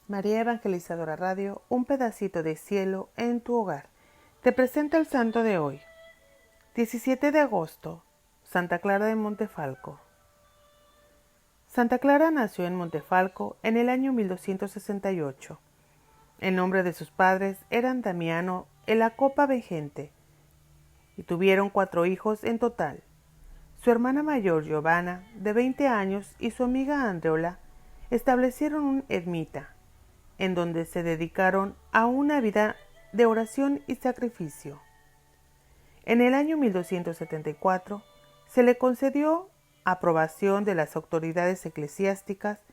María Evangelizadora Radio, un pedacito de cielo en tu hogar. Te presento el santo de hoy, 17 de agosto, Santa Clara de Montefalco. Santa Clara nació en Montefalco en el año 1268. El nombre de sus padres eran Damiano e la Copa Vegente, y tuvieron 4 hijos en total. Su hermana mayor Giovanna, de 20 años, y su amiga Andreola establecieron un ermita, en donde se dedicaron a una vida de oración y sacrificio. En el año 1274 se le concedió aprobación de las autoridades eclesiásticas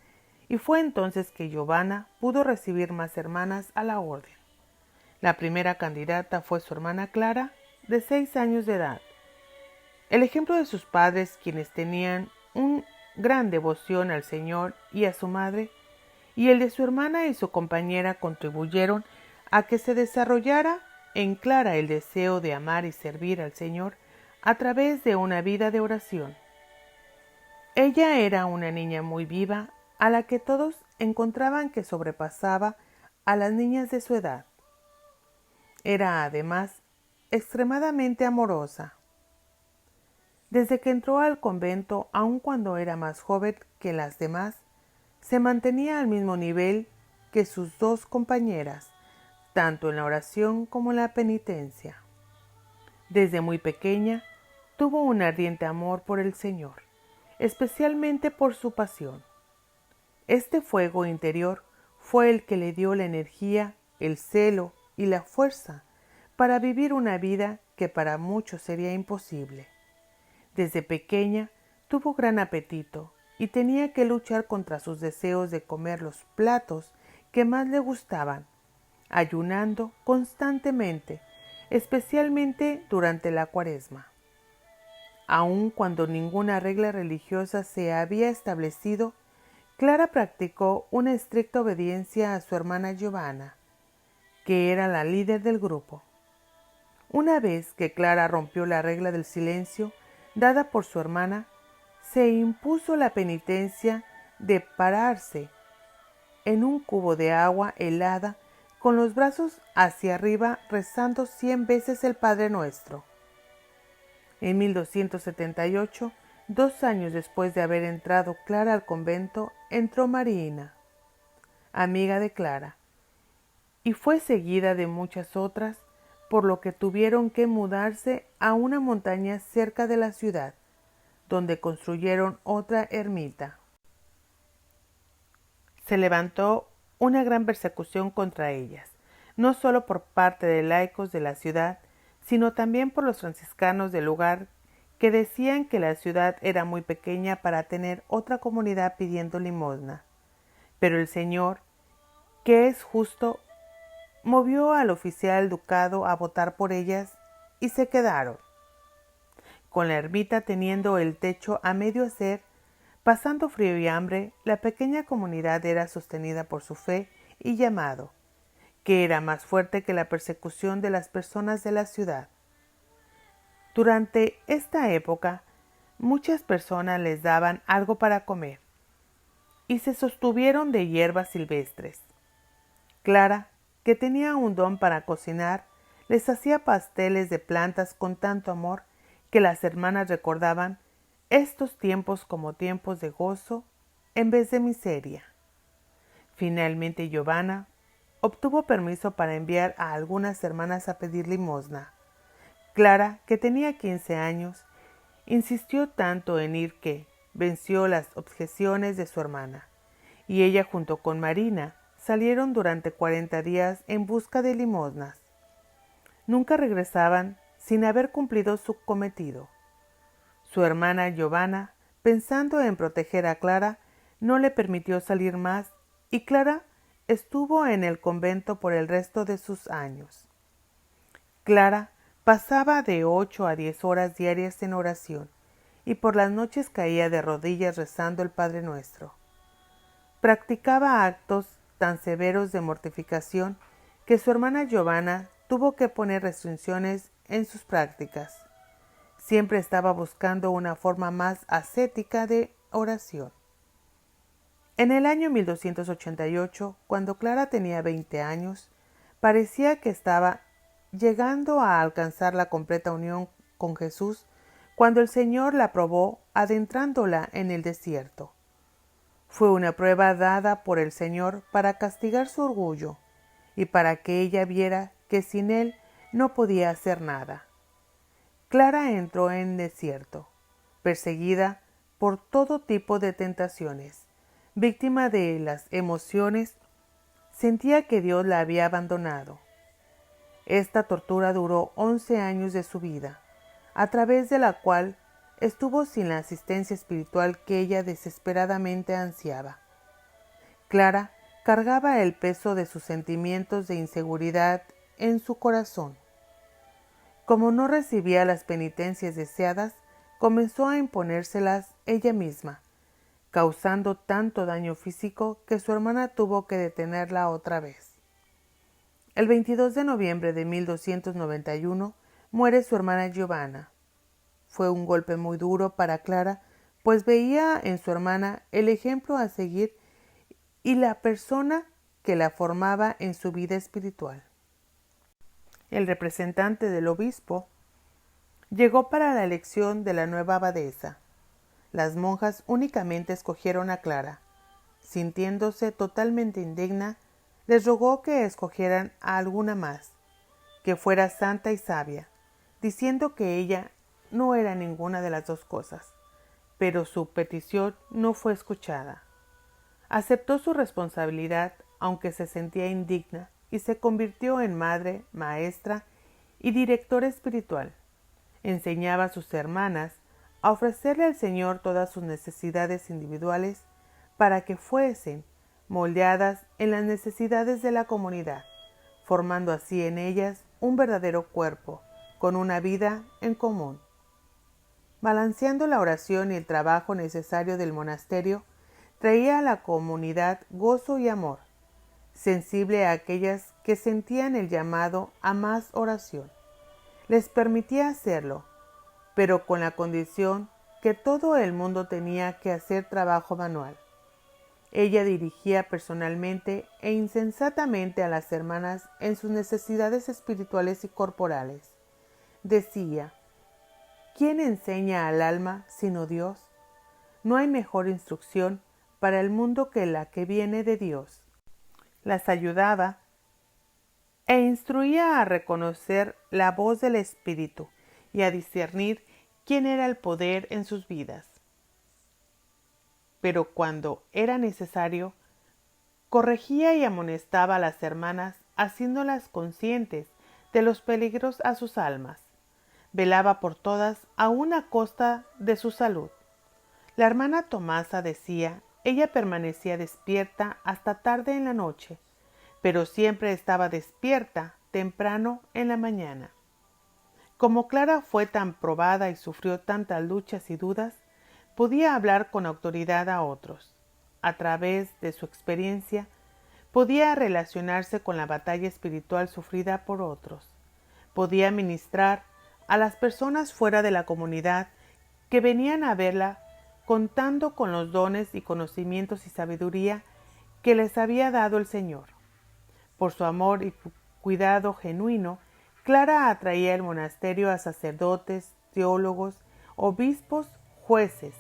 y fue entonces que Giovanna pudo recibir más hermanas a la orden. La primera candidata fue su hermana Clara, de 6 años de edad. El ejemplo de sus padres, quienes tenían una gran devoción al Señor y a su madre, y el de su hermana y su compañera contribuyeron a que se desarrollara en Clara el deseo de amar y servir al Señor a través de una vida de oración. Ella era una niña muy viva, a la que todos encontraban que sobrepasaba a las niñas de su edad. Era además extremadamente amorosa. Desde que entró al convento, aun cuando era más joven que las demás, se mantenía al mismo nivel que sus 2 compañeras, tanto en la oración como en la penitencia. Desde muy pequeña tuvo un ardiente amor por el Señor, especialmente por su pasión. Este fuego interior fue el que le dio la energía, el celo y la fuerza para vivir una vida que para muchos sería imposible. Desde pequeña tuvo gran apetito y tenía que luchar contra sus deseos de comer los platos que más le gustaban, ayunando constantemente, especialmente durante la Cuaresma. Aun cuando ninguna regla religiosa se había establecido, Clara practicó una estricta obediencia a su hermana Giovanna, que era la líder del grupo. Una vez que Clara rompió la regla del silencio dada por su hermana, se impuso la penitencia de pararse en un cubo de agua helada con los brazos hacia arriba rezando 100 veces el Padre Nuestro. En 1278, 2 años después de haber entrado Clara al convento, entró Marina, amiga de Clara, y fue seguida de muchas otras, por lo que tuvieron que mudarse a una montaña cerca de la ciudad, donde construyeron otra ermita. Se levantó una gran persecución contra ellas, no solo por parte de laicos de la ciudad, sino también por los franciscanos del lugar, que decían que la ciudad era muy pequeña para tener otra comunidad pidiendo limosna. Pero el Señor, que es justo, movió al oficial ducado a votar por ellas y se quedaron. Con la ermita teniendo el techo a medio hacer, pasando frío y hambre, la pequeña comunidad era sostenida por su fe y llamado, que era más fuerte que la persecución de las personas de la ciudad. Durante esta época, muchas personas les daban algo para comer, y se sostuvieron de hierbas silvestres. Clara, que tenía un don para cocinar, les hacía pasteles de plantas con tanto amor que las hermanas recordaban estos tiempos como tiempos de gozo en vez de miseria. Finalmente Giovanna obtuvo permiso para enviar a algunas hermanas a pedir limosna. Clara, que tenía 15 años, insistió tanto en ir que venció las objeciones de su hermana, y ella junto con Marina salieron durante 40 días en busca de limosnas. Nunca regresaban sin haber cumplido su cometido. Su hermana Giovanna, pensando en proteger a Clara, no le permitió salir más, y Clara estuvo en el convento por el resto de sus años. Clara pasaba de 8 a 10 horas diarias en oración, y por las noches caía de rodillas rezando el Padre Nuestro. Practicaba actos tan severos de mortificación que su hermana Giovanna tuvo que poner restricciones en sus prácticas. Siempre estaba buscando una forma más ascética de oración. En el año 1288, cuando Clara tenía 20 años, parecía que estaba llegando a alcanzar la completa unión con Jesús, cuando el Señor la probó adentrándola en el desierto. Fue una prueba dada por el Señor para castigar su orgullo y para que ella viera que sin él no podía hacer nada. Clara entró en desierto, perseguida por todo tipo de tentaciones, víctima de las emociones, sentía que Dios la había abandonado. Esta tortura duró 11 años de su vida, a través de la cual estuvo sin la asistencia espiritual que ella desesperadamente ansiaba. Clara cargaba el peso de sus sentimientos de inseguridad en su corazón. Como no recibía las penitencias deseadas, comenzó a imponérselas ella misma, causando tanto daño físico que su hermana tuvo que detenerla otra vez. El 22 de noviembre de 1291 muere su hermana Giovanna. Fue un golpe muy duro para Clara, pues veía en su hermana el ejemplo a seguir y la persona que la formaba en su vida espiritual. El representante del obispo llegó para la elección de la nueva abadesa. Las monjas únicamente escogieron a Clara. Sintiéndose totalmente indigna, les rogó que escogieran a alguna más, que fuera santa y sabia, diciendo que ella no era ninguna de las dos cosas, pero su petición no fue escuchada. Aceptó su responsabilidad, aunque se sentía indigna, y se convirtió en madre, maestra y directora espiritual. Enseñaba a sus hermanas a ofrecerle al Señor todas sus necesidades individuales para que fuesen moldeadas en las necesidades de la comunidad, formando así en ellas un verdadero cuerpo, con una vida en común. Balanceando la oración y el trabajo necesario del monasterio, traía a la comunidad gozo y amor, sensible a aquellas que sentían el llamado a más oración. Les permitía hacerlo, pero con la condición que todo el mundo tenía que hacer trabajo manual. Ella dirigía personalmente e insensatamente a las hermanas en sus necesidades espirituales y corporales. Decía: ¿quién enseña al alma sino Dios? No hay mejor instrucción para el mundo que la que viene de Dios. Las ayudaba e instruía a reconocer la voz del Espíritu y a discernir quién era el poder en sus vidas. Pero cuando era necesario, corregía y amonestaba a las hermanas, haciéndolas conscientes de los peligros a sus almas. Velaba por todas, aun a costa de su salud. La hermana Tomasa decía: ella permanecía despierta hasta tarde en la noche, pero siempre estaba despierta temprano en la mañana. Como Clara fue tan probada y sufrió tantas luchas y dudas, podía hablar con autoridad a otros. A través de su experiencia, podía relacionarse con la batalla espiritual sufrida por otros. Podía ministrar a las personas fuera de la comunidad que venían a verla, contando con los dones y conocimientos y sabiduría que les había dado el Señor. Por su amor y cuidado genuino, Clara atraía al monasterio a sacerdotes, teólogos, obispos, jueces,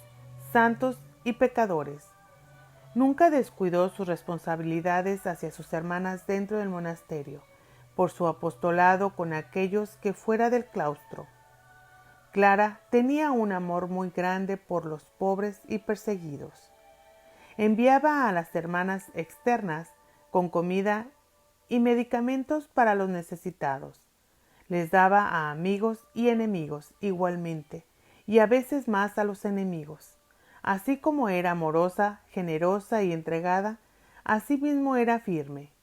santos y pecadores. Nunca descuidó sus responsabilidades hacia sus hermanas dentro del monasterio, por su apostolado con aquellos que fuera del claustro. Clara tenía un amor muy grande por los pobres y perseguidos. Enviaba a las hermanas externas con comida y medicamentos para los necesitados. Les daba a amigos y enemigos igualmente, y a veces más a los enemigos. Así como era amorosa, generosa y entregada, asimismo era firme.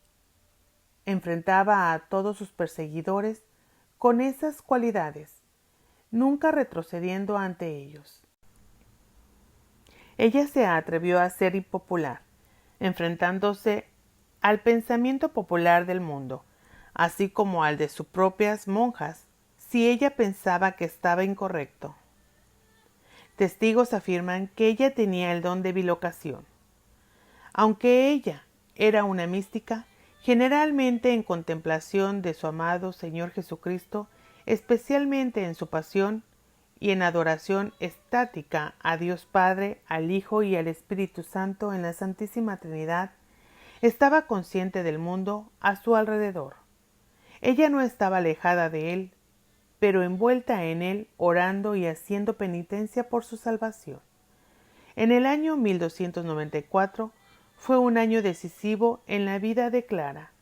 Enfrentaba a todos sus perseguidores con esas cualidades, nunca retrocediendo ante ellos. Ella se atrevió a ser impopular, enfrentándose al pensamiento popular del mundo, así como al de sus propias monjas, si ella pensaba que estaba incorrecto. Testigos afirman que ella tenía el don de bilocación. Aunque ella era una mística, generalmente en contemplación de su amado Señor Jesucristo, especialmente en su pasión y en adoración estática a Dios Padre, al Hijo y al Espíritu Santo en la Santísima Trinidad, estaba consciente del mundo a su alrededor. Ella no estaba alejada de él, pero envuelta en él, orando y haciendo penitencia por su salvación. En el año 1294 fue un año decisivo en la vida de Clara.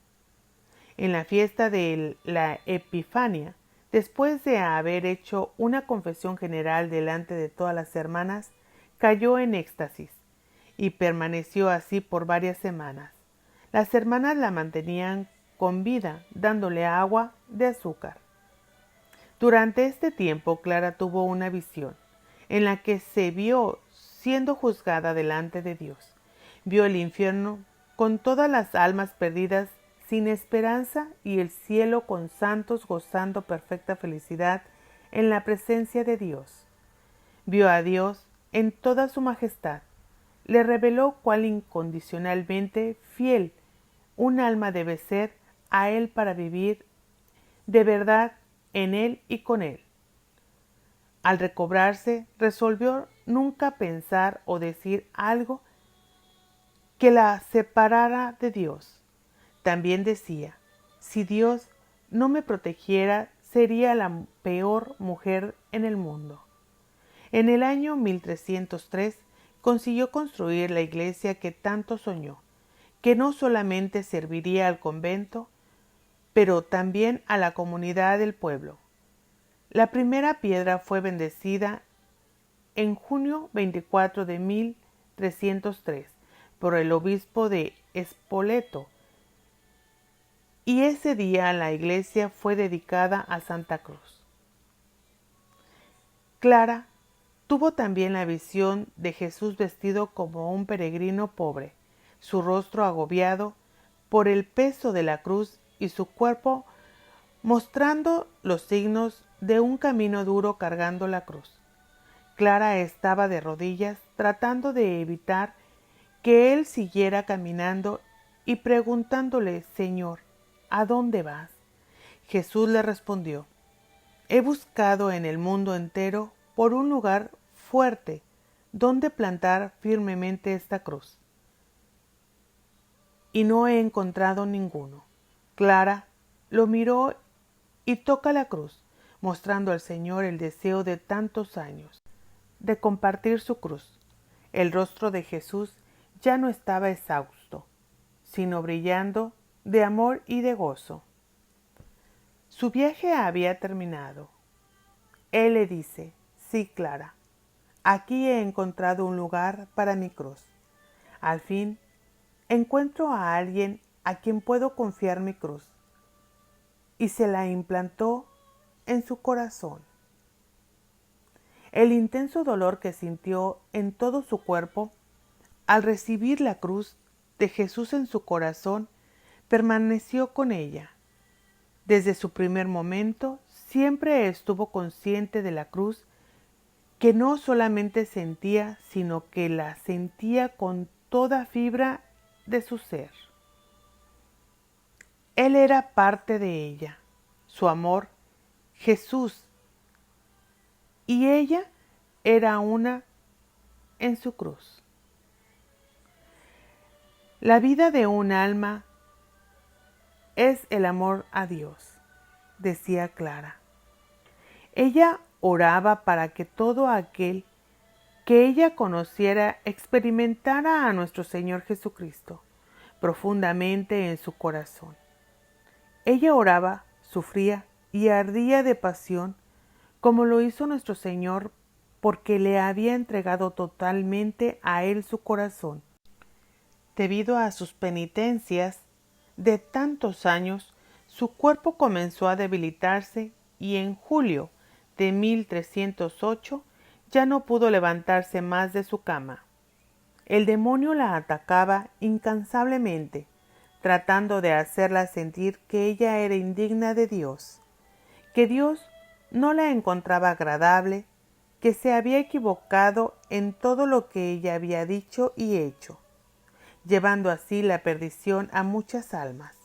En la fiesta de la Epifania, después de haber hecho una confesión general delante de todas las hermanas, cayó en éxtasis y permaneció así por varias semanas. Las hermanas la mantenían con vida, dándole agua de azúcar. Durante este tiempo, Clara tuvo una visión, en la que se vio siendo juzgada delante de Dios. Vio el infierno con todas las almas perdidas sin esperanza y el cielo con santos gozando perfecta felicidad en la presencia de Dios. Vio a Dios en toda su majestad. Le reveló cuál incondicionalmente fiel un alma debe ser a Él para vivir de verdad en Él y con Él. Al recobrarse, resolvió nunca pensar o decir algo que la separara de Dios. También decía, si Dios no me protegiera, sería la peor mujer en el mundo. En el año 1303 consiguió construir la iglesia que tanto soñó, que no solamente serviría al convento, pero también a la comunidad del pueblo. La primera piedra fue bendecida en junio 24 de 1303 por el obispo de Spoleto, y ese día la iglesia fue dedicada a Santa Cruz. Clara tuvo también la visión de Jesús vestido como un peregrino pobre, su rostro agobiado por el peso de la cruz y su cuerpo mostrando los signos de un camino duro cargando la cruz. Clara estaba de rodillas tratando de evitar que él siguiera caminando y preguntándole, Señor, ¿a dónde vas? Jesús le respondió, he buscado en el mundo entero por un lugar fuerte donde plantar firmemente esta cruz, y no he encontrado ninguno. Clara lo miró y toca la cruz, mostrando al Señor el deseo de tantos años de compartir su cruz. El rostro de Jesús ya no estaba exhausto, sino brillando de amor y de gozo. Su viaje había terminado. Él le dice, sí, Clara, aquí he encontrado un lugar para mi cruz. Al fin, encuentro a alguien a quien puedo confiar mi cruz. Y se la implantó en su corazón. El intenso dolor que sintió en todo su cuerpo al recibir la cruz de Jesús en su corazón permaneció con ella. Desde su primer momento siempre estuvo consciente de la cruz, que no solamente sentía, sino que la sentía con toda fibra de su ser. Él era parte de ella, su amor, Jesús, y ella era una en su cruz. La vida de un alma es el amor a Dios, decía Clara. Ella oraba para que todo aquel que ella conociera experimentara a nuestro Señor Jesucristo profundamente en su corazón. Ella oraba, sufría y ardía de pasión, como lo hizo nuestro Señor, porque le había entregado totalmente a Él su corazón. Debido a sus penitencias de tantos años, su cuerpo comenzó a debilitarse y en julio de 1308 ya no pudo levantarse más de su cama. El demonio la atacaba incansablemente, tratando de hacerla sentir que ella era indigna de Dios, que Dios no la encontraba agradable, que se había equivocado en todo lo que ella había dicho y hecho. llevando así la perdición a muchas almas.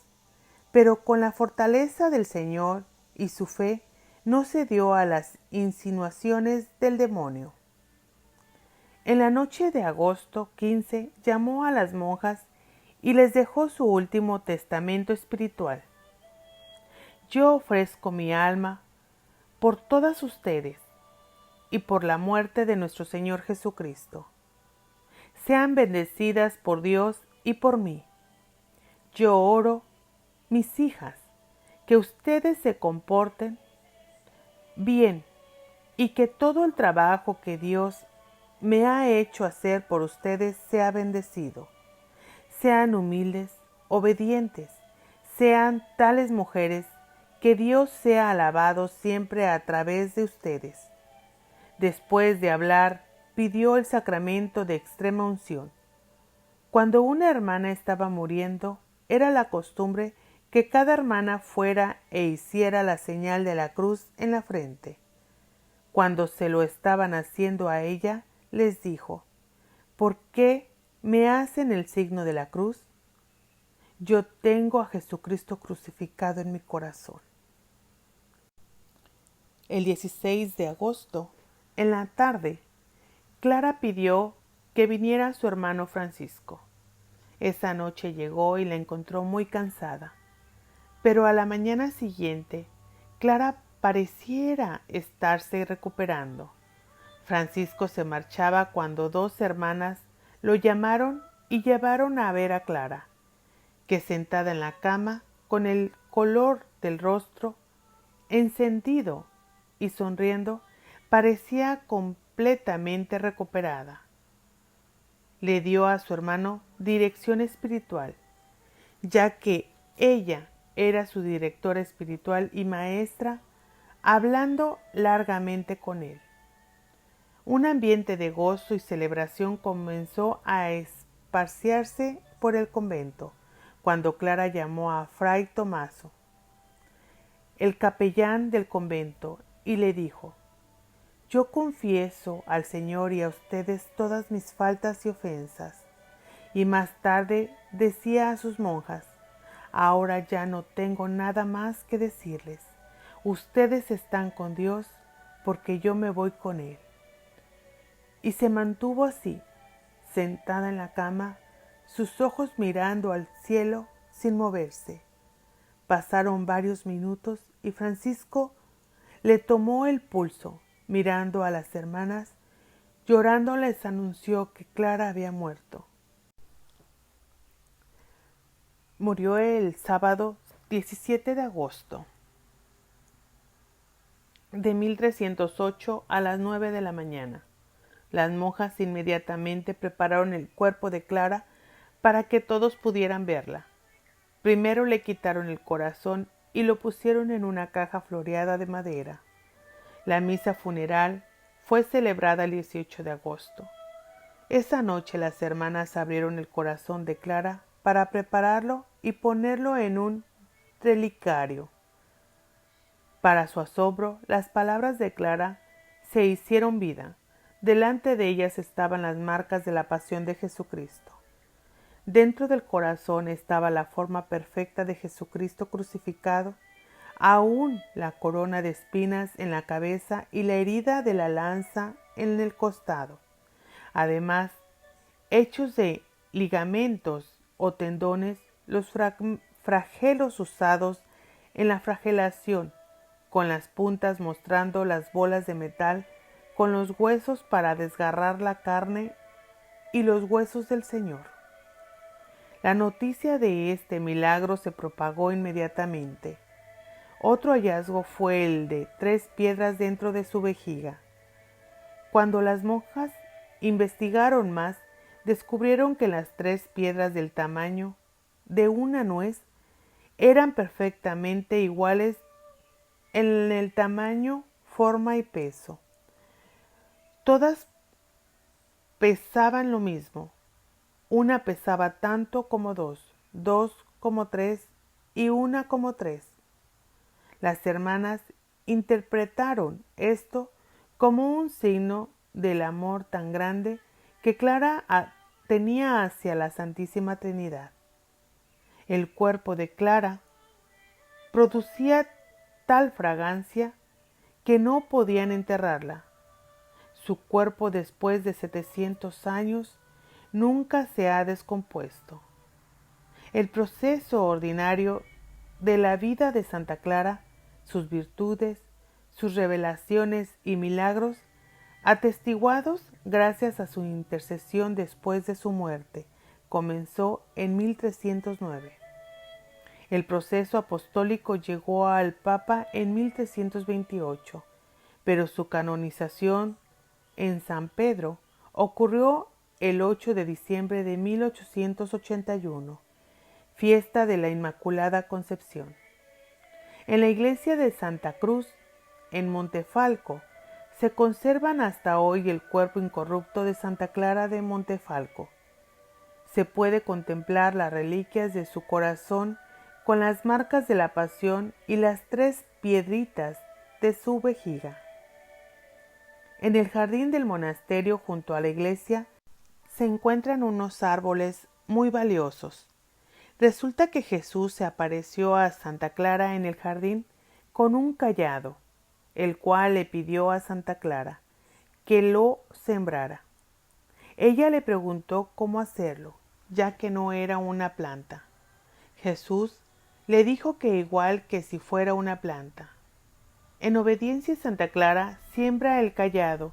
Pero con la fortaleza del Señor y su fe, no cedió a las insinuaciones del demonio. En la noche de agosto 15 llamó a las monjas y les dejó su último testamento espiritual. Yo ofrezco mi alma por todas ustedes y por la muerte de nuestro Señor Jesucristo. Sean bendecidas por Dios y por mí. Yo oro, mis hijas, que ustedes se comporten bien y que todo el trabajo que Dios me ha hecho hacer por ustedes sea bendecido. Sean humildes, obedientes, sean tales mujeres, que Dios sea alabado siempre a través de ustedes. Después de hablar, pidió el sacramento de extrema unción. Cuando una hermana estaba muriendo, era la costumbre que cada hermana fuera e hiciera la señal de la cruz en la frente. Cuando se lo estaban haciendo a ella, les dijo: ¿por qué me hacen el signo de la cruz? Yo tengo a Jesucristo crucificado en mi corazón. El 16 de agosto, en la tarde, Clara pidió que viniera su hermano Francisco. Esa noche llegó y la encontró muy cansada. Pero a la mañana siguiente, Clara pareciera estarse recuperando. Francisco se marchaba cuando dos hermanas lo llamaron y llevaron a ver a Clara, que sentada en la cama, con el color del rostro encendido y sonriendo, parecía completamente recuperada. Le dio a su hermano dirección espiritual, ya que ella era su directora espiritual y maestra, hablando largamente con él. Un ambiente de gozo y celebración comenzó a esparciarse por el convento, cuando Clara llamó a Fray Tomaso, el capellán del convento, y le dijo: yo confieso al Señor y a ustedes todas mis faltas y ofensas. Y más tarde decía a sus monjas: ahora ya no tengo nada más que decirles. Ustedes están con Dios, porque yo me voy con Él. Y se mantuvo así, sentada en la cama, sus ojos mirando al cielo sin moverse. Pasaron varios minutos y Francisco le tomó el pulso. Mirando a las hermanas, llorando, les anunció que Clara había muerto. Murió el sábado 17 de agosto de 1308 a las 9 de la mañana. Las monjas inmediatamente prepararon el cuerpo de Clara para que todos pudieran verla. Primero le quitaron el corazón y lo pusieron en una caja floreada de madera. La misa funeral fue celebrada el 18 de agosto. Esa noche las hermanas abrieron el corazón de Clara para prepararlo y ponerlo en un relicario. Para su asombro, las palabras de Clara se hicieron vida. Delante de ellas estaban las marcas de la pasión de Jesucristo. Dentro del corazón estaba la forma perfecta de Jesucristo crucificado, aún la corona de espinas en la cabeza y la herida de la lanza en el costado. Además, hechos de ligamentos o tendones, los flagelos usados en la flagelación, con las puntas mostrando las bolas de metal, con los huesos para desgarrar la carne y los huesos del Señor. La noticia de este milagro se propagó inmediatamente. Otro hallazgo fue el de 3 piedras dentro de su vejiga. Cuando las monjas investigaron más, descubrieron que las 3 piedras del tamaño de una nuez eran perfectamente iguales en el tamaño, forma y peso. Todas pesaban lo mismo. Una pesaba tanto como 2, 2 como 3 y 1 como 3. Las hermanas interpretaron esto como un signo del amor tan grande que Clara sostenía hacia la Santísima Trinidad. El cuerpo de Clara producía tal fragancia que no podían enterrarla. Su cuerpo después de 700 años nunca se ha descompuesto. El proceso ordinario de la vida de Santa Clara, sus virtudes, sus revelaciones y milagros, atestiguados gracias a su intercesión después de su muerte, comenzó en 1309. El proceso apostólico llegó al Papa en 1328, pero su canonización en San Pedro ocurrió el 8 de diciembre de 1881, fiesta de la Inmaculada Concepción. En la iglesia de Santa Cruz, en Montefalco, se conservan hasta hoy el cuerpo incorrupto de Santa Clara de Montefalco. Se puede contemplar las reliquias de su corazón con las marcas de la pasión y las 3 piedritas de su vejiga. En el jardín del monasterio junto a la iglesia se encuentran unos árboles muy valiosos. Resulta que Jesús se apareció a Santa Clara en el jardín con un cayado, el cual le pidió a Santa Clara que lo sembrara. Ella le preguntó cómo hacerlo, ya que no era una planta. Jesús le dijo que igual que si fuera una planta. En obediencia, Santa Clara siembra el cayado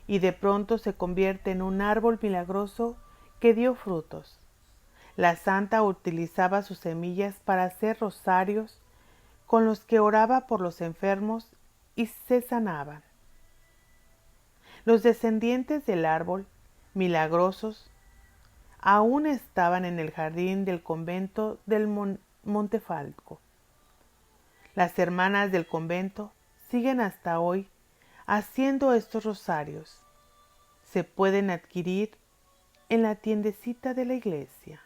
y de pronto se convierte en un árbol milagroso que dio frutos. La santa utilizaba sus semillas para hacer rosarios con los que oraba por los enfermos y se sanaban. Los descendientes del árbol, milagrosos, aún estaban en el jardín del convento del Montefalco. Las hermanas del convento siguen hasta hoy haciendo estos rosarios. Se pueden adquirir en la tiendecita de la iglesia.